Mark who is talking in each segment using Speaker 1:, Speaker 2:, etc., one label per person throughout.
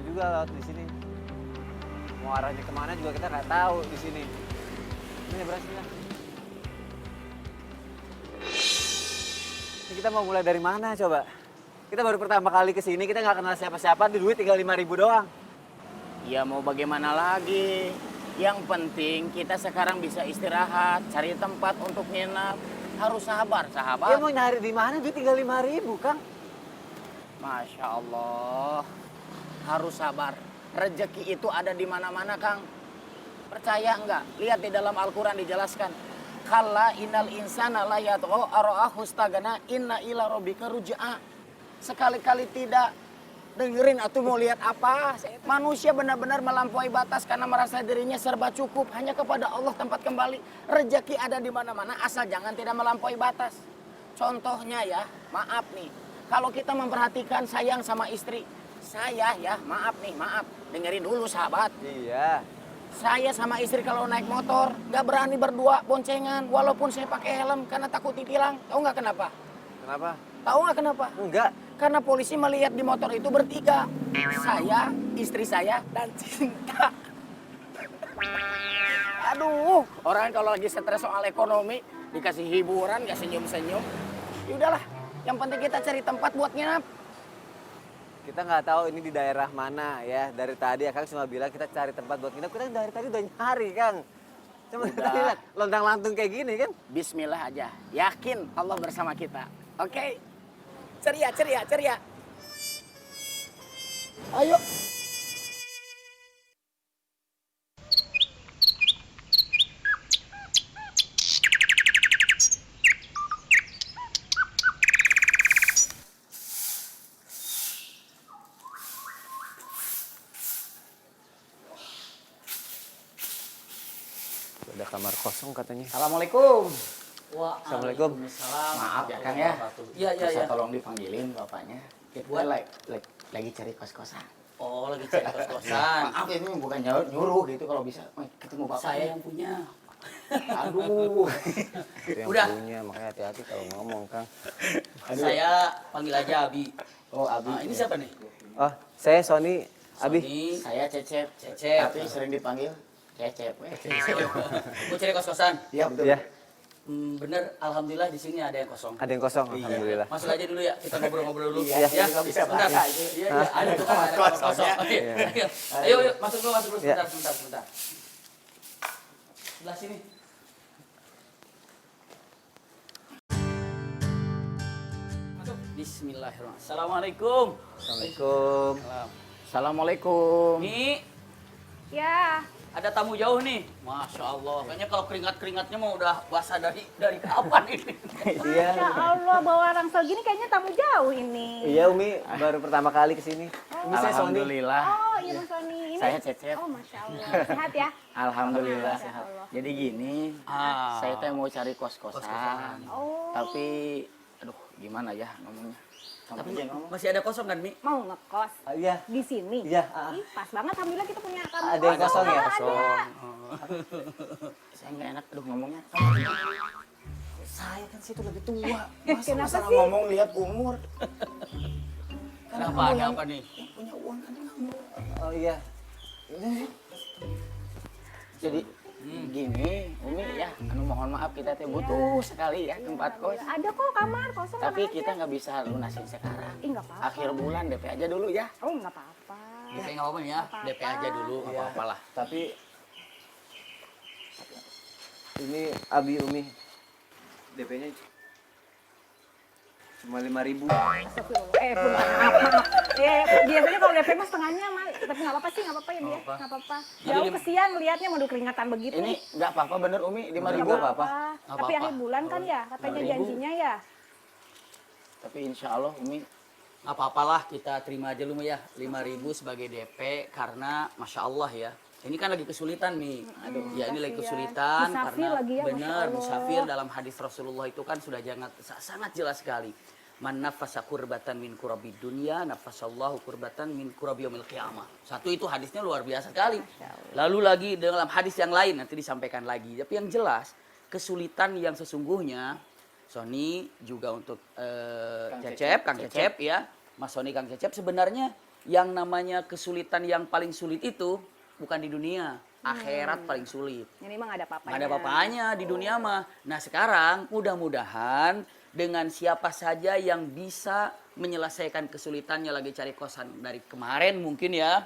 Speaker 1: Juga laut di sini. Mau arahnya kemana juga kita nggak tahu di sini. Ini berasnya. Ini kita mau mulai dari mana coba? Kita baru pertama kali ke sini, kita nggak kenal siapa-siapa, di duit tinggal 5.000 doang.
Speaker 2: Ya mau bagaimana lagi? Yang penting kita sekarang bisa istirahat, cari tempat untuk nginap. Harus sabar, sahabat.
Speaker 1: Ya mau nyari di mana? Duit tinggal 5.000, Kang.
Speaker 2: Masya Allah. Harus sabar. Rezeki itu ada di mana-mana, Kang. Percaya enggak? Lihat di dalam Al-Quran dijelaskan. Kalla innal insana la yatgha ara'ahu stagana inna ila rabbika ruj'a. Sekali-kali tidak dengerin atau mau lihat apa? Manusia benar-benar melampaui batas karena merasa dirinya serba cukup. Hanya kepada Allah tempat kembali. Rezeki ada di mana-mana asal jangan tidak melampaui batas. Contohnya ya, maaf nih. Kalau kita memperhatikan sayang sama istri, saya ya, maaf nih, maaf. Dengerin dulu sahabat.
Speaker 1: Iya.
Speaker 2: Saya sama istri kalau naik motor, nggak berani berdua boncengan. Walaupun saya pakai helm karena takut ditilang. Tahu nggak kenapa?
Speaker 1: Kenapa?
Speaker 2: Tahu nggak kenapa?
Speaker 1: Enggak.
Speaker 2: Karena polisi melihat di motor itu bertiga. Saya, istri saya, dan Cinta. Aduh, orang kalau lagi stres soal ekonomi, dikasih hiburan, nggak senyum-senyum. Ya udahlah, yang penting kita cari tempat buat nginap.
Speaker 1: Kita nggak tahu ini di daerah mana ya. Dari tadi ya Kang cuma bilang kita cari tempat buat nginep. Kita dari tadi udah nyari Kang. Cuma
Speaker 2: Udah.
Speaker 1: tadi lihat lontang-lantung kayak gini kan.
Speaker 2: Bismillah aja, yakin Allah bersama kita. Oke? Ceria, ceria, ceria. Ayo.
Speaker 1: Ada kamar kosong katanya.
Speaker 2: Assalamualaikum.
Speaker 1: Assalamualaikum.
Speaker 2: Maaf ya Kang ya.
Speaker 3: Iya, iya,
Speaker 2: Bisa
Speaker 3: iya.
Speaker 2: tolong dipanggilin bapaknya. Kita
Speaker 3: Buat?
Speaker 2: lagi cari kos-kosan.
Speaker 3: Oh, lagi cari kos-kosan.
Speaker 2: Maaf ini bukan nyuruh gitu kalau bisa ketemu bapak.
Speaker 3: Saya yang punya.
Speaker 2: Aduh.
Speaker 1: Itu yang
Speaker 3: Udah.
Speaker 1: punya, makanya hati-hati kalau ngomong Kang.
Speaker 3: Saya panggil aja Abi.
Speaker 2: Oh Abi.
Speaker 3: Nah, ini siapa nih?
Speaker 1: Oh, saya Sony. Abi.
Speaker 3: Sony.
Speaker 2: Saya Cecep.
Speaker 3: Cecep.
Speaker 2: Tapi sering dipanggil Cecep.
Speaker 3: Mau cari kos-kosan.
Speaker 2: Iya betul.
Speaker 1: Ya,
Speaker 3: Bener, alhamdulillah di sini ada yang kosong.
Speaker 1: ada yang kosong.
Speaker 2: Iya.
Speaker 1: Alhamdulillah.
Speaker 3: Masuk aja dulu ya, kita ngobrol-ngobrol dulu.
Speaker 2: Iya,
Speaker 3: ya.
Speaker 2: nggak bisa
Speaker 3: Sebentar.
Speaker 2: bahasa itu.
Speaker 3: Iya, iya, ada tuh kan, ada kamar kosong. Oke,
Speaker 1: Iya.
Speaker 3: ayo, ayo, masuk dulu,
Speaker 1: Iya.
Speaker 3: sebentar. Sebelah sini. Masuk. Bismillahirrahmanirrahim. Assalamualaikum.
Speaker 1: Assalamualaikum.
Speaker 2: Assalamualaikum.
Speaker 3: Nih,
Speaker 4: Ya,
Speaker 3: ada tamu jauh nih. Masya Allah. Kayaknya kalau keringat-keringatnya mau udah basah dari kapan ini?
Speaker 1: Iya.
Speaker 4: Masya Allah, bawa rangsel gini kayaknya tamu jauh ini.
Speaker 1: Iya Umi, baru pertama kali kesini. Umi saya Sony.
Speaker 2: Alhamdulillah.
Speaker 4: Oh, iya Mas Sony. Ini.
Speaker 2: Saya Cecep.
Speaker 4: Oh, Masya Allah. Sehat ya?
Speaker 2: Alhamdulillah
Speaker 4: Masya
Speaker 2: sehat.
Speaker 4: Allah.
Speaker 2: Jadi gini,
Speaker 3: Ah.
Speaker 2: saya teh mau cari kos-kosan.
Speaker 4: Oh.
Speaker 2: Tapi, aduh gimana ya ngomongnya.
Speaker 3: Tapi
Speaker 2: Tapi ngomong.
Speaker 3: masih ada kosong kan, Mi?
Speaker 4: Mau ngekos
Speaker 1: Iya.
Speaker 4: di sini?
Speaker 1: Iya.
Speaker 4: Ih, pas banget. Alhamdulillah kita punya kamar
Speaker 1: Ada yang kosong ya?
Speaker 4: Ada.
Speaker 2: Saya nggak enak aduh ngomongnya.
Speaker 1: Saya kan situ lebih tua.
Speaker 2: Masa
Speaker 4: Kenapa
Speaker 2: masalah
Speaker 4: sih?
Speaker 2: ngomong lihat umur.
Speaker 3: Kenapa?
Speaker 2: kamu
Speaker 3: Ada
Speaker 2: yang-
Speaker 3: apa nih?
Speaker 2: Yang punya uang kan kamu.
Speaker 1: Oh iya.
Speaker 2: Jadi gini, Umi ya, mohon maaf kita teh butuh sekali ya tempat kos.
Speaker 4: Ada kok kamar kosong.
Speaker 2: Tapi
Speaker 4: tenang
Speaker 2: kita
Speaker 4: aja.
Speaker 2: nggak bisa lunasin sekarang.
Speaker 4: Ih, nggak apa-apa.
Speaker 2: Akhir bulan DP aja dulu ya.
Speaker 4: Oh, nggak apa-apa.
Speaker 3: DP nggak apa-apa nih ya,
Speaker 4: Apa-apa.
Speaker 3: DP aja dulu, nggak
Speaker 1: Iya.
Speaker 3: apa-apa lah.
Speaker 1: Tapi ini Abi Umi. DP-nya cuma 5.000.
Speaker 4: Astagfirullah. Maaf. Biasanya kalau DP mah setengahnya mah, tapi nggak apa-apa sih, nggak apa-apa ya dia,
Speaker 3: apa-apa.
Speaker 4: nggak apa-apa.
Speaker 3: Jadi
Speaker 4: Jauh
Speaker 3: lim-
Speaker 4: kesian liatnya mau keringatan begitu.
Speaker 2: Ini nggak apa-apa bener Umi, 5.000
Speaker 1: Nggak
Speaker 2: apa-apa.
Speaker 3: Nggak
Speaker 4: Tapi
Speaker 3: apa-apa.
Speaker 4: akhir bulan kan ya, katanya
Speaker 3: 5.000.
Speaker 4: janjinya ya.
Speaker 2: Tapi insya Allah Umi
Speaker 3: Nggak apa-apalah, kita terima aja lu ya, 5.000 sebagai DP karena Masya Allah ya. Ini kan lagi kesulitan nih.
Speaker 4: Aduh,
Speaker 3: ya ini lagi
Speaker 4: kasihan.
Speaker 3: kesulitan
Speaker 4: Musafir
Speaker 3: karena
Speaker 4: lagi ya, Masya
Speaker 3: benar
Speaker 4: Allah.
Speaker 3: musafir dalam hadis Rasulullah itu kan sudah sangat jelas sekali. Man nafasa kurbatan min kurabi dunia, nafasallahu kurbatan min kurabi yaumil qiyamah. Satu itu hadisnya luar biasa sekali. Lalu lagi dalam hadis yang lain nanti disampaikan lagi. Tapi yang jelas kesulitan yang sesungguhnya Sony juga untuk Kang Cecep ya, Mas Sony Kang Cecep sebenarnya yang namanya kesulitan yang paling sulit itu bukan di dunia, akhirat paling sulit.
Speaker 4: Jadi emang nggak ada apa-apanya.
Speaker 3: Nggak ada apa-apanya di dunia mah. Nah sekarang mudah-mudahan dengan siapa saja yang bisa menyelesaikan kesulitannya lagi cari kosan dari kemarin mungkin ya.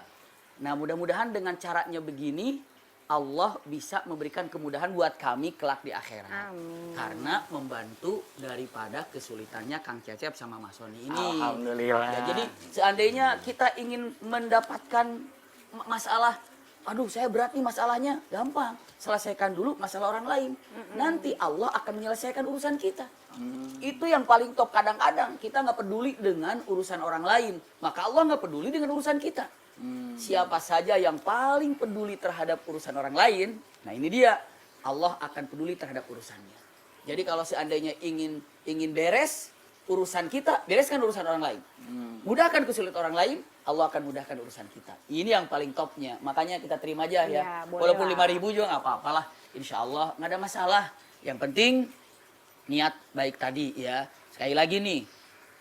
Speaker 3: Nah mudah-mudahan dengan caranya begini Allah bisa memberikan kemudahan buat kami kelak di akhirat.
Speaker 4: Amin.
Speaker 3: Karena membantu daripada kesulitannya Kang Cecep sama Mas Sony ini.
Speaker 2: Alhamdulillah.
Speaker 3: Ya, jadi seandainya kita ingin mendapatkan masalah, aduh saya berat nih masalahnya, gampang. Selesaikan dulu masalah orang lain. Nanti Allah akan menyelesaikan urusan kita. Itu yang paling top. Kadang-kadang kita nggak peduli dengan urusan orang lain. Maka Allah nggak peduli dengan urusan kita. Siapa saja yang paling peduli terhadap urusan orang lain, nah ini dia, Allah akan peduli terhadap urusannya. Jadi kalau seandainya ingin beres urusan kita, bereskan urusan orang lain. Mudahkan kesulitan orang lain, Allah akan mudahkan urusan kita. Ini yang paling topnya. Makanya kita terima aja ya.
Speaker 4: Iya, boleh
Speaker 3: Walaupun
Speaker 4: lah.
Speaker 3: 5.000 juga nggak apa-apalah. Insya Allah nggak ada masalah. Yang penting niat baik tadi ya. Sekali lagi nih,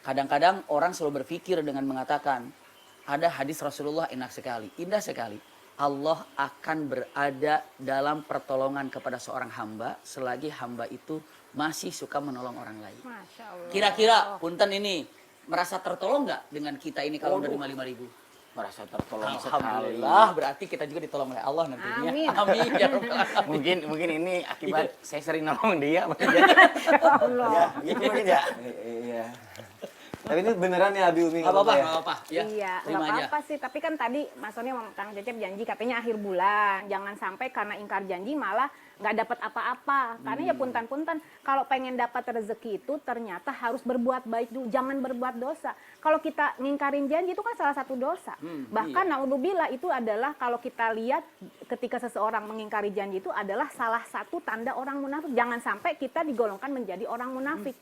Speaker 3: kadang-kadang orang selalu berpikir dengan mengatakan, ada hadis Rasulullah indah sekali. Allah akan berada dalam pertolongan kepada seorang hamba selagi hamba itu masih suka menolong orang lain.
Speaker 4: Masya Allah.
Speaker 3: Kira-kira punten ini merasa tertolong nggak dengan kita ini kalau menerima 5.000?
Speaker 2: Merasa tertolong sekali.
Speaker 3: Alhamdulillah, berarti kita juga ditolong oleh Allah nantinya.
Speaker 4: Amin.
Speaker 3: Amin ya Rabbal Alamin.
Speaker 2: Mungkin ini akibat saya sering nolong dia.
Speaker 4: Allah.
Speaker 2: Ya, gitu mungkin ya.
Speaker 1: Iya. Tapi ini beneran ya Abi Umi
Speaker 3: Nggak apa-apa,
Speaker 1: ngomongnya?
Speaker 3: nggak apa-apa. Ya,
Speaker 4: Iya,
Speaker 3: terima
Speaker 4: nggak
Speaker 3: aja.
Speaker 4: apa-apa sih. Tapi kan tadi Mas Sony sama Kang Cecep janji katanya akhir bulan. Jangan sampai karena ingkar janji malah nggak dapat apa-apa. Karena ya punten-punten kalau pengen dapat rezeki itu ternyata harus berbuat baik dulu. Jangan berbuat dosa. Kalau kita ngingkarin janji itu kan salah satu dosa. Bahkan naudzubillah itu adalah kalau kita lihat ketika seseorang mengingkari janji itu adalah salah satu tanda orang munafik. Jangan sampai kita digolongkan menjadi orang munafik.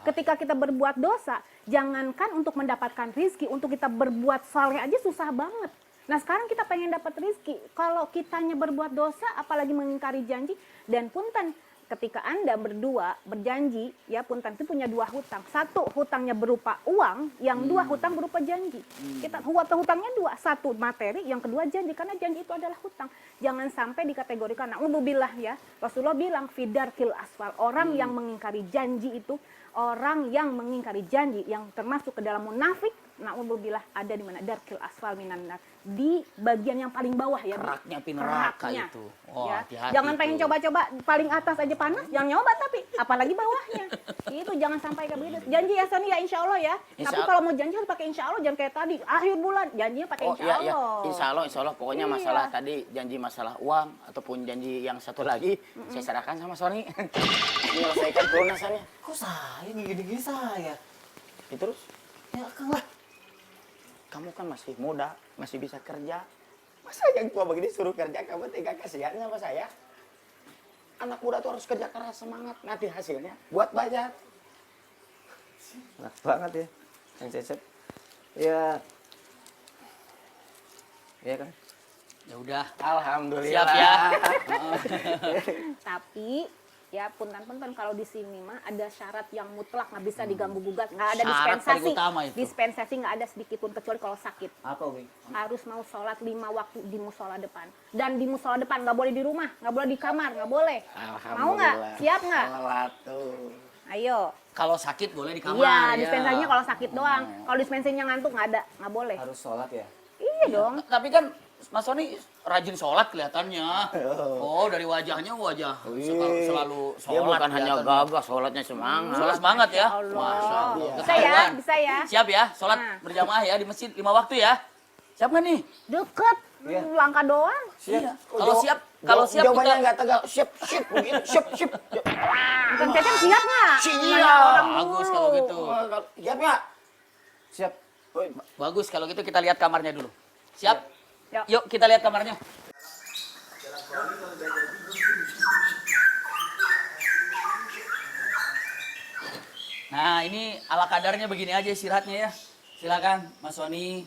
Speaker 4: Ketika kita berbuat dosa, jangankan untuk mendapatkan rizki, untuk kita berbuat saleh aja susah banget. Nah sekarang kita pengen dapat rizki, kalau kitanya berbuat dosa, apalagi mengingkari janji, dan punten, ketika Anda berdua berjanji, ya punten itu punya dua hutang. Satu hutangnya berupa uang, yang dua hutang berupa janji. Kita hutangnya dua, satu materi, yang kedua janji, karena janji itu adalah hutang. Jangan sampai dikategorikan, naudzubillah ya, Rasulullah bilang, fidarkil asfal, orang yang mengingkari janji itu, orang yang mengingkari janji yang termasuk ke dalam munafik, naudzubillah ada di mana darkil asfal minan nar, di bagian yang paling bawah ya.
Speaker 3: Keraknya api neraka
Speaker 4: Keraknya.
Speaker 3: itu. Oh,
Speaker 4: Ya.
Speaker 3: hati-hati
Speaker 4: Jangan
Speaker 3: itu.
Speaker 4: pengen coba-coba paling atas aja panas, jangan nyoba tapi apalagi bawahnya. Itu jangan sampai ke begitu. Janji ya Sony ya insya Allah ya.
Speaker 2: Insya
Speaker 4: Tapi
Speaker 2: Allah.
Speaker 4: kalau mau janji harus pakai insya Allah, jangan kayak tadi akhir bulan janjinya pakai
Speaker 2: Oh
Speaker 4: insya
Speaker 2: iya,
Speaker 4: Allah.
Speaker 2: iya. Insya Allah. Pokoknya
Speaker 4: Iya.
Speaker 2: masalah tadi janji masalah uang ataupun janji yang satu lagi saya serahkan sama Sony. Menyelesaikan pelunasannya.
Speaker 1: Kok saya gini-gini saya?
Speaker 2: Ya, terus
Speaker 1: Ya Kang lah.
Speaker 2: kamu kan masih muda, masih bisa kerja. Masa yang tua begini suruh kerja, kamu tega kasihan sama saya? Anak muda tuh harus kerja keras, semangat. Nanti hasilnya buat bayar.
Speaker 1: Enak banget ya, Kang Cecep. Ya. Iya kan?
Speaker 3: Ya udah.
Speaker 2: Alhamdulillah.
Speaker 3: Siap ya.
Speaker 4: Tapi ya punten-punten kalau di sini mah ada syarat yang mutlak nggak bisa diganggu gugat, nggak ada
Speaker 3: Syarat
Speaker 4: dispensasi.
Speaker 3: paling utama itu.
Speaker 4: Dispensasi nggak ada sedikit pun kecuali kalau sakit.
Speaker 1: Apa Umi?
Speaker 4: Harus mau sholat 5 waktu di musola depan. Dan di musola depan nggak boleh di rumah, nggak boleh di kamar, nggak boleh. Mau nggak? Siap nggak?
Speaker 2: Sholat tuh.
Speaker 4: Ayo.
Speaker 3: Kalau sakit boleh di kamar.
Speaker 4: Iya,
Speaker 3: ya.
Speaker 4: dispensasinya kalau sakit doang. Kalau dispensasinya ngantuk nggak ada, nggak boleh.
Speaker 1: Harus sholat ya?
Speaker 4: Iya dong.
Speaker 3: Tapi kan Mas Sony rajin sholat kelihatannya. Oh, dari wajahnya wajah selalu sholat.
Speaker 2: Dia bukan hanya
Speaker 3: kelihatannya.
Speaker 2: gagah, sholatnya semangat.
Speaker 3: Sholat semangat ya.
Speaker 4: Allah.
Speaker 3: Masya Allah.
Speaker 4: Bisa ya,
Speaker 3: Ketahuan.
Speaker 4: bisa ya.
Speaker 3: Siap ya, sholat
Speaker 4: Nah.
Speaker 3: berjamaah ya di masjid 5 waktu ya. Siap nggak nih?
Speaker 4: Deket,
Speaker 1: Iya.
Speaker 4: langkah doang.
Speaker 3: Iya. Kalau siap
Speaker 2: jawabannya
Speaker 3: kita
Speaker 2: nggak tegak. Siap, begitu. Siap.
Speaker 4: Kang Cecep siap nggak?
Speaker 2: Siap.
Speaker 4: Nanya orang
Speaker 3: bagus
Speaker 4: dulu.
Speaker 3: kalau gitu.
Speaker 2: Siap nggak?
Speaker 1: Siap.
Speaker 3: Bagus kalau gitu kita lihat kamarnya dulu. Siap?
Speaker 4: Yuk.
Speaker 3: Yuk kita lihat kamarnya. Nah, ini ala kadarnya begini aja istirahatnya ya. Silakan Mas Sony,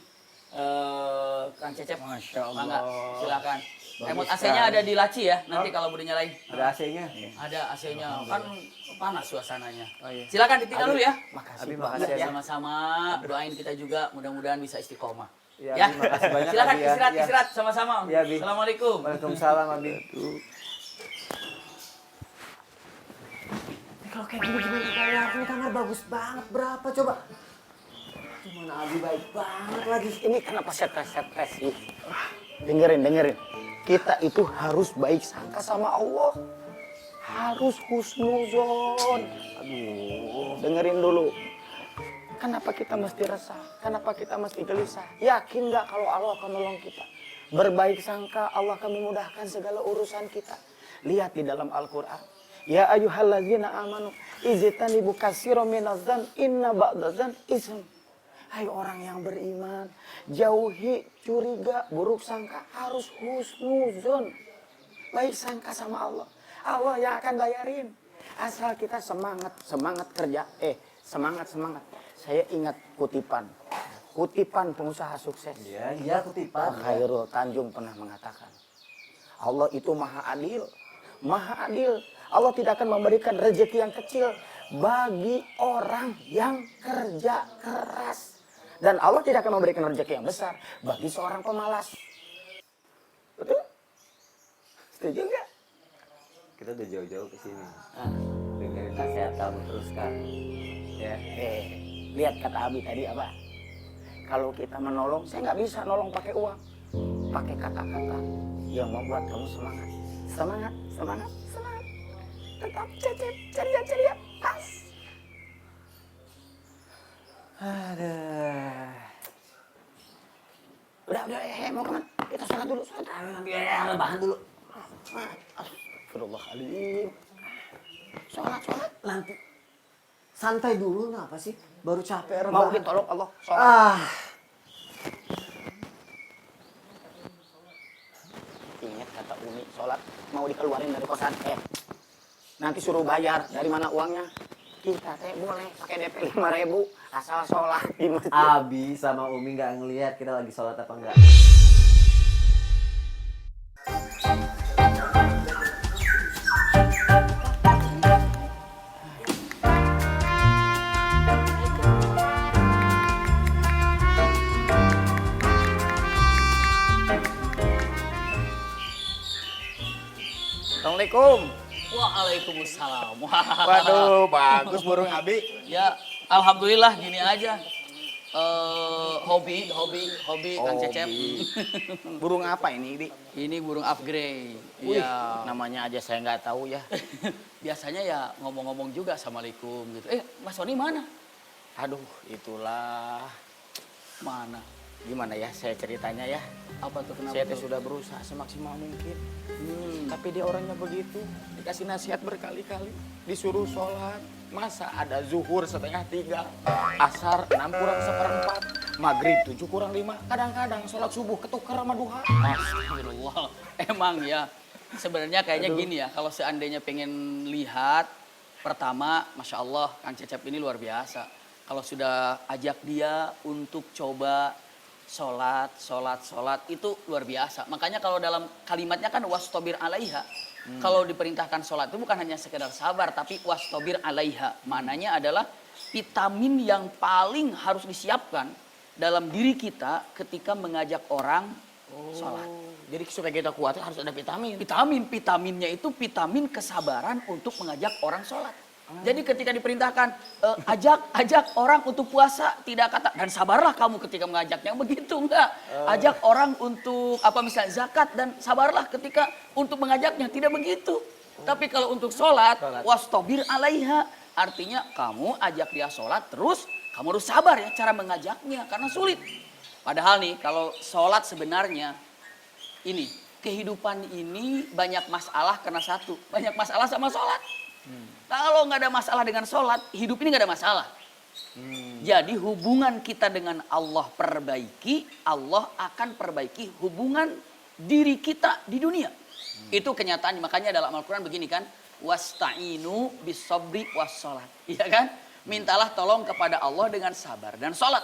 Speaker 3: Kang Cecep.
Speaker 2: Masya Allah.
Speaker 3: Mangga, silakan. Remote
Speaker 2: Bagus
Speaker 3: AC-nya
Speaker 2: sekali.
Speaker 3: ada di laci ya, nanti kalau udah nyalain.
Speaker 1: Ada AC-nya.
Speaker 3: Ada AC-nya, kan panas suasananya.
Speaker 1: Oh, iya.
Speaker 3: Silakan ditinggal dulu ya.
Speaker 2: Makasih.
Speaker 1: Abi,
Speaker 2: banget
Speaker 1: makasih
Speaker 3: Ya,
Speaker 1: ya.
Speaker 3: sama-sama. Doain kita juga mudah-mudahan bisa istiqomah.
Speaker 1: Ya,
Speaker 3: Ya,
Speaker 1: Abi, makasih banyak,
Speaker 3: silakan
Speaker 1: Abi, ya.
Speaker 3: istirahat,
Speaker 1: Ya.
Speaker 3: istirahat sama-sama.
Speaker 1: Ya, Abi.
Speaker 3: Assalamualaikum.
Speaker 1: Waalaikumsalam, Abi.
Speaker 2: Kalau kayak gini gimana bayar? Ini kamar bagus banget. Berapa coba?
Speaker 1: Gimana Abi baik banget lagi.
Speaker 2: Ini kenapa stres sih? Dengerin. Kita itu harus baik sangka sama Allah. Harus husnuzon. Aduh, dengerin dulu. Kenapa kita mesti resah? Kenapa kita mesti gelisah? Yakin nggak kalau Allah akan nolong kita? Berbaik sangka Allah akan memudahkan segala urusan kita. Lihat di dalam Al-Quran. Ya ayyuhalladzina amanu ijtanibu katsiran minadz-dzan inna ba'dadz-dzan ism. Hai orang yang beriman, jauhi curiga, buruk sangka, harus husnuzon. Baik sangka sama Allah. Allah yang akan bayarin. Asal kita semangat kerja. Semangat. Saya ingat kutipan pengusaha sukses.
Speaker 1: Iya, kutipan.
Speaker 2: Khairul Tanjung pernah mengatakan, Allah itu maha adil. Maha adil. Allah tidak akan memberikan rezeki yang kecil bagi orang yang kerja keras. Dan Allah tidak akan memberikan rezeki yang besar bagi seorang pemalas. Betul? Setuju nggak?
Speaker 1: Kita udah jauh-jauh ke sini. Dengerin nasihat kamu terus kan. Ya.
Speaker 2: Lihat kata Abi tadi apa? Kalau kita menolong, saya nggak bisa nolong pakai uang. Pakai kata-kata yang membuat kamu semangat. Semangat. Tetap ceria. Pas.
Speaker 1: Aduh.
Speaker 2: Udah, mau kemana? Kita sholat dulu.
Speaker 1: Bahan dulu.
Speaker 2: Astagfirullahaladzim. Sholat.
Speaker 1: Nanti. Santai dulu, kenapa sih? Baru capek
Speaker 2: Mau
Speaker 1: rebahan.
Speaker 2: ditolong Allah. Sholat. Ingat kata Umi, sholat mau dikeluarin dari kosan. Nanti suruh bayar. Dari mana uangnya? Kita boleh pakai DP 5.000 asal sholat di masjid.
Speaker 1: Abi sama Umi nggak ngelihat kita lagi sholat apa enggak.
Speaker 2: Assalamualaikum.
Speaker 3: Waalaikumsalam.
Speaker 2: Waduh, bagus burung Abi.
Speaker 3: Ya, alhamdulillah gini aja. Hobi Kang Cecep.
Speaker 2: Burung apa ini, Bi?
Speaker 3: Ini burung upgrade.
Speaker 2: Wih,
Speaker 3: Iya.
Speaker 2: namanya aja saya nggak tahu ya.
Speaker 3: Biasanya ya ngomong-ngomong juga assalamualaikum gitu. Mas Sony mana?
Speaker 2: Aduh, itulah.
Speaker 3: Mana?
Speaker 2: Gimana ya saya ceritanya ya.
Speaker 3: Apa tuh kenapa?
Speaker 2: Saya
Speaker 3: tuh?
Speaker 2: sudah berusaha semaksimal mungkin. Tapi dia orangnya begitu. Dikasih nasihat berkali-kali. Disuruh sholat. Masa ada zuhur 2:30. Asar 6 kurang 1/4. Maghrib 7 kurang 5. Kadang-kadang sholat subuh ketukar sama duha.
Speaker 3: Astagfirullah. Emang ya. Sebenarnya kayaknya gini ya. Kalau seandainya pengen lihat. Pertama, Masya Allah, Kang Cecep ini luar biasa. Kalau sudah ajak dia untuk coba sholat itu luar biasa. Makanya kalau dalam kalimatnya kan wastobir alaiha. Kalau diperintahkan sholat itu bukan hanya sekedar sabar, tapi wastobir alaiha. Maknanya adalah vitamin yang paling harus disiapkan dalam diri kita ketika mengajak orang sholat.
Speaker 2: Jadi supaya kita kuat harus ada vitamin.
Speaker 3: Vitaminnya itu vitamin kesabaran untuk mengajak orang sholat. Jadi ketika diperintahkan ajak orang untuk puasa, tidak kata dan sabarlah kamu ketika mengajaknya, begitu enggak. Ajak orang untuk apa misalnya zakat dan sabarlah ketika untuk mengajaknya, tidak begitu. Tapi kalau untuk sholat, wastobir alaiha, artinya kamu ajak dia sholat terus kamu harus sabar ya cara mengajaknya karena sulit. Padahal nih kalau sholat sebenarnya ini kehidupan ini banyak masalah karena satu, banyak masalah sama sholat. Kalau nggak ada masalah dengan sholat, hidup ini nggak ada masalah. Jadi hubungan kita dengan Allah perbaiki, Allah akan perbaiki hubungan diri kita di dunia. Itu kenyataannya. Makanya dalam Al-Quran begini kan, wasta'inu bisobri wassalat. Iya kan? Mintalah tolong kepada Allah dengan sabar dan sholat.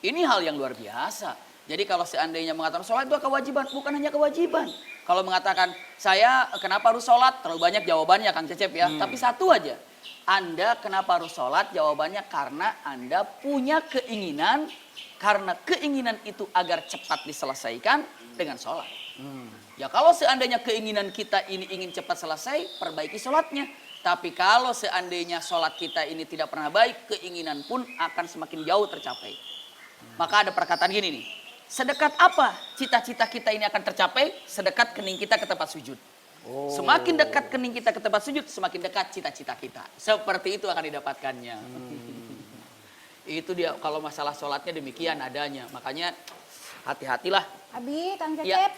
Speaker 3: Ini hal yang luar biasa. Jadi kalau seandainya mengatakan sholat itu kewajiban, bukan hanya kewajiban. Kalau mengatakan saya kenapa harus sholat, terlalu banyak jawabannya Kang Cecep ya. Tapi satu aja, Anda kenapa harus sholat? Jawabannya karena Anda punya keinginan, karena keinginan itu agar cepat diselesaikan dengan sholat. Ya kalau seandainya keinginan kita ini ingin cepat selesai, perbaiki sholatnya. Tapi kalau seandainya sholat kita ini tidak pernah baik, keinginan pun akan semakin jauh tercapai. Maka ada perkataan gini nih, sedekat apa cita-cita kita ini akan tercapai? Sedekat kening kita ke tempat sujud. Semakin dekat kening kita ke tempat sujud, semakin dekat cita-cita kita. Seperti itu akan didapatkannya. Itu dia kalau masalah sholatnya demikian adanya. Makanya hati-hatilah.
Speaker 4: Abi, Kang Cecep,
Speaker 3: Ya.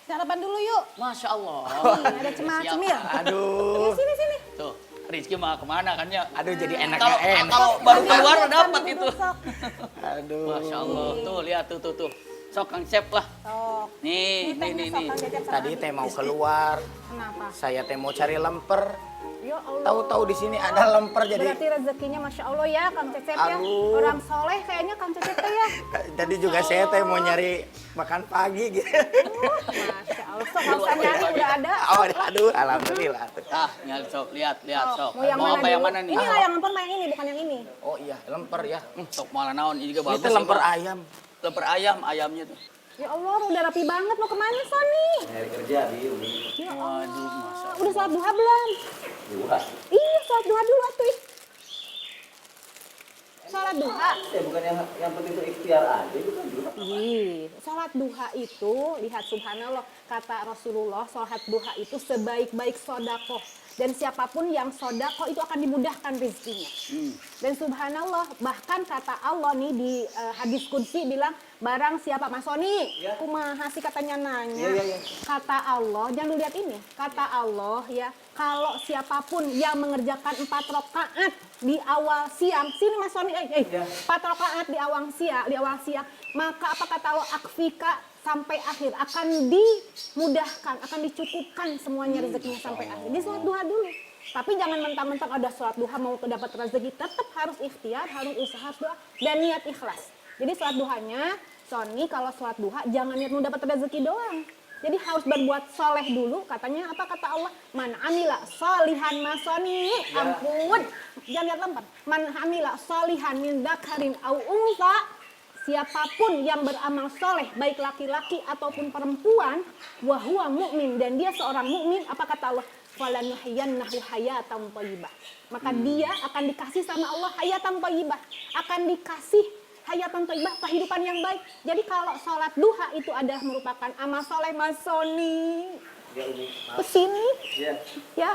Speaker 4: sarapan dulu yuk.
Speaker 3: Masya Allah.
Speaker 4: Nih, ada cemil.
Speaker 2: Aduh.
Speaker 4: Sini.
Speaker 3: Tuh, Rizky mah kemana kan ya?
Speaker 2: Aduh jadi enak
Speaker 3: Kalau
Speaker 2: gak enak.
Speaker 3: kalau baru keluar
Speaker 4: Sambil
Speaker 3: dapat
Speaker 4: duduk,
Speaker 3: itu.
Speaker 4: sok.
Speaker 2: Aduh.
Speaker 3: Masya Allah. Tuh lihat tuh. Sok Kang Cep lah.
Speaker 4: Sok.
Speaker 3: Nih.
Speaker 4: tehnya sok, Kang Cecep sama
Speaker 2: Tadi
Speaker 4: Abi.
Speaker 2: teh mau keluar,
Speaker 4: Kenapa?
Speaker 2: saya teh mau cari lemper.
Speaker 4: Ya Allah.
Speaker 2: Tahu-tahu di sini ada lemper jadi.
Speaker 4: Berarti rezekinya Masya Allah ya Kang Cecep ya.
Speaker 2: Aduh.
Speaker 4: Orang soleh kayaknya Kang Cecep teh ya.
Speaker 2: Tadi juga saya teh mau nyari makan pagi gitu.
Speaker 4: Masya Allah. Sok nggak usah nyari udah ada.
Speaker 2: Oh, aduh, alhamdulillah.
Speaker 3: Ah, sok lihat sok.
Speaker 4: Mau yang mana
Speaker 3: apa yang
Speaker 4: dulu?
Speaker 3: mana nih?
Speaker 4: Ini lah yang lemper yang ini bukan yang ini.
Speaker 2: Oh iya, lemper ya.
Speaker 3: Sok malah naon ini juga
Speaker 2: Ini
Speaker 3: bagus.
Speaker 2: teh lemper
Speaker 3: ini.
Speaker 2: ayam.
Speaker 3: Lemper ayam, ayamnya tuh.
Speaker 4: Ya Allah udah rapi banget mau kemana Sony?
Speaker 1: Nyari kerja di Umi.
Speaker 4: Ya Allah.
Speaker 3: Waduh, Masya
Speaker 4: Udah sholat duha belum?
Speaker 1: Dua.
Speaker 4: Iya sholat duha dulu atuh. Sholat duha.
Speaker 1: Bukan yang penting itu ikhtiar aja itu kan dua.
Speaker 4: Ih, sholat duha itu, lihat subhanallah, kata Rasulullah, sholat duha itu sebaik-baik sodakoh. Dan siapapun yang sodakoh itu akan dimudahkan rezekinya. Dan subhanallah, bahkan kata Allah nih di hadis kunsi bilang, barang siapa Mas Sony, kumaha sih katanya nanya.
Speaker 1: Iya.
Speaker 4: Kata Allah, jangan lu lihat ini, kata Allah ya, kalau siapapun yang mengerjakan 4 rakaat di awal siang, sini Mas Sony, 4 rakaat di awal siang, maka apa kata Allah, akfika sampai akhir akan dimudahkan, akan dicukupkan semuanya rezekinya sampai akhir. Di sholat duha dulu. Tapi jangan mentang-mentang ada sholat duha mau dapat rezeki, tetap harus ikhtiar, harus usaha doa dan niat ikhlas. Jadi sholat duhanya, Sony kalau sholat duha jangan niat mau dapat rezeki doang. Jadi harus berbuat soleh dulu, katanya apa kata Allah? Man amila solihan mas Sony, ampun, jangan lihat lempar. Man amila solihan min dzakarin au unsa, siapapun yang beramal soleh, baik laki-laki ataupun perempuan, wahwa mukmin dan dia seorang mukmin, apa kata Allah? Falanuhyiyannahu hayatan thayyibah. Maka dia akan dikasih sama Allah hayatan thayyibah, akan dikasih hayatan thayyibah, kehidupan yang baik. Jadi kalau sholat duha itu adalah merupakan amal soleh Mas Sony.
Speaker 1: Ya Umi.
Speaker 4: Kesini,
Speaker 1: Iya.
Speaker 4: ya.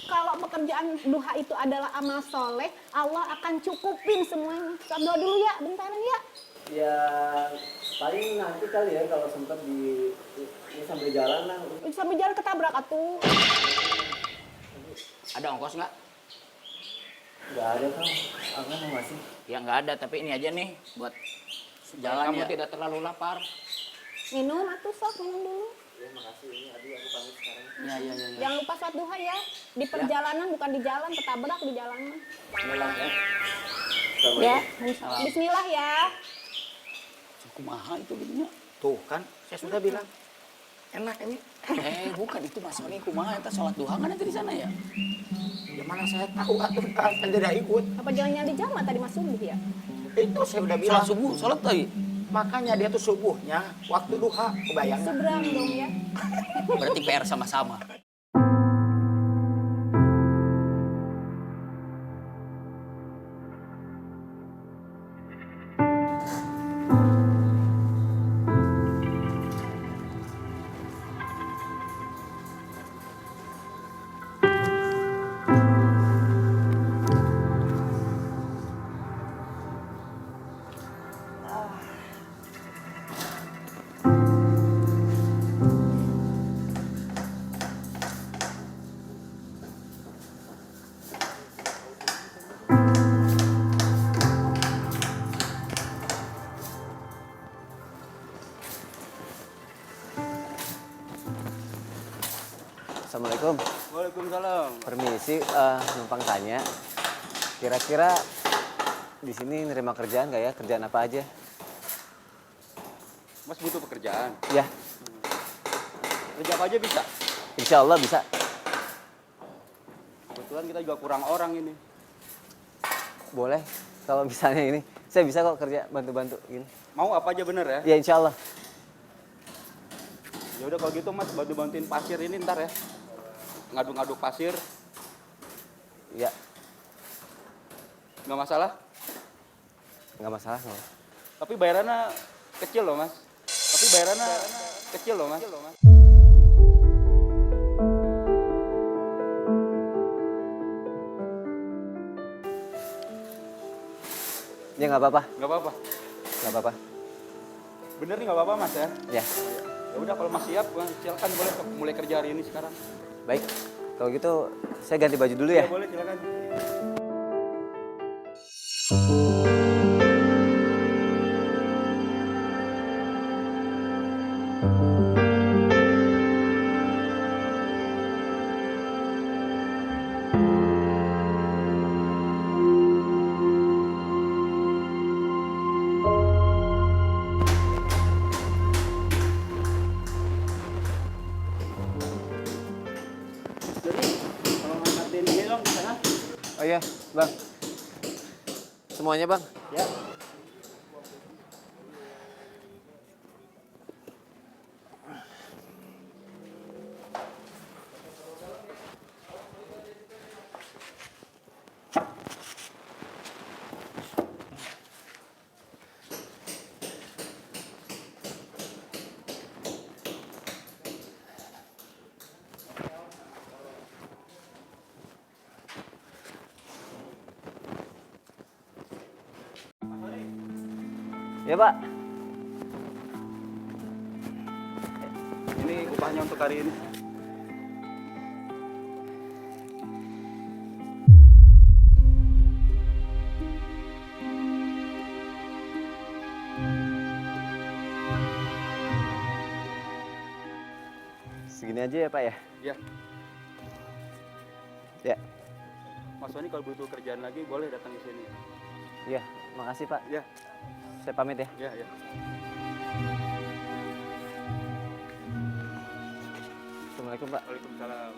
Speaker 4: Kalau pekerjaan duha itu adalah amal soleh, Allah akan cukupin semuanya. Doa dulu ya, bentaran ya.
Speaker 1: Ya paling nanti kali ya kalau sempat di ini sambil jalan lah.
Speaker 4: Sambil jalan ketabrak atuh.
Speaker 2: Ada ongkos nggak?
Speaker 1: Nggak ada kan? Aku mau ngasih.
Speaker 2: Ya nggak ada, tapi ini aja nih buat
Speaker 3: Jalan
Speaker 2: kamu
Speaker 3: ya.
Speaker 2: tidak terlalu lapar.
Speaker 4: Minum atuh sok, minum dulu.
Speaker 1: Ya makasih ini Adi aku pamit sekarang.
Speaker 3: Ya.
Speaker 4: Jangan lupa sholat duha ya. Di perjalanan bukan di jalan, ketabrak di jalanan.
Speaker 1: Bismillah ya.
Speaker 4: Ya, bismillah ya.
Speaker 3: Kumaha itu gitunya.
Speaker 2: Tuh kan, saya sudah bilang. Enak ini.
Speaker 3: Bukan itu Mas Sony kumaha eta salat duha kan nanti di sana ya.
Speaker 2: Ya mana saya tahu atuh kan tidak ikut.
Speaker 4: Apa jangan di jamaah tadi mas subuh ya?
Speaker 2: Itu saya udah bilang.
Speaker 3: Salat subuh, salat tadi.
Speaker 2: Makanya dia tuh subuhnya waktu duha, kebayang nggak?
Speaker 4: Seberang dong ya.
Speaker 3: Berarti PR sama-sama.
Speaker 1: Assalamualaikum.
Speaker 5: Waalaikumsalam.
Speaker 1: Permisi, numpang tanya. Kira-kira di sini nerima kerjaan nggak ya? Kerjaan apa aja?
Speaker 5: Mas butuh pekerjaan.
Speaker 1: Ya,
Speaker 5: Kerja apa aja bisa.
Speaker 1: insya Allah bisa.
Speaker 5: Kebetulan kita juga kurang orang ini.
Speaker 1: Boleh. Kalau misalnya ini, saya bisa kok kerja bantu-bantu gini.
Speaker 5: Mau apa aja bener ya?
Speaker 1: Ya insya Allah.
Speaker 5: Ya udah kalau gitu Mas bantu-bantuin pasir ini ntar ya. Ngaduk-ngaduk pasir,
Speaker 1: Ya,
Speaker 5: nggak masalah.
Speaker 1: nggak masalah. Nggak masalah.
Speaker 5: Tapi bayarannya kecil loh Mas. Tapi bayarannya kecil loh Mas.
Speaker 1: Ya nggak apa-apa,
Speaker 5: Nggak apa-apa.
Speaker 1: nggak apa-apa.
Speaker 5: Bener nih nggak apa-apa Mas ya.
Speaker 1: Ya,
Speaker 5: Ya udah kalau Mas siap, silakan boleh mulai kerja hari ini sekarang.
Speaker 1: baik. Kalau gitu, saya ganti baju dulu ya.
Speaker 5: Ya boleh silakan. Jadi kalau ngangkatin ini dong di sana.
Speaker 1: Oh iya, Bang. Semuanya, Bang.
Speaker 5: Ya.
Speaker 1: Ya, Pak.
Speaker 5: Ini upahnya untuk hari ini.
Speaker 1: Segini aja ya, Pak ya?
Speaker 5: Ya,
Speaker 1: Ya.
Speaker 5: Mas Sony kalau butuh kerjaan lagi boleh datang ke sini.
Speaker 1: Iya, makasih, Pak.
Speaker 5: Ya,
Speaker 1: Saya pamit ya.
Speaker 5: ya, ya.
Speaker 1: Assalamualaikum, Pak.
Speaker 5: Waalaikumsalam.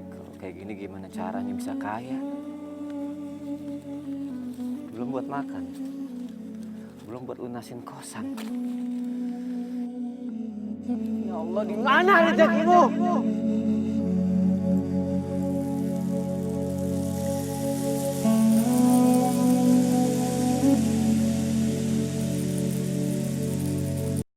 Speaker 1: Kalau kayak gini gimana caranya bisa kaya? Belum buat makan. Belum buat lunasin kosan. Ya Allah, di mana rezekimu?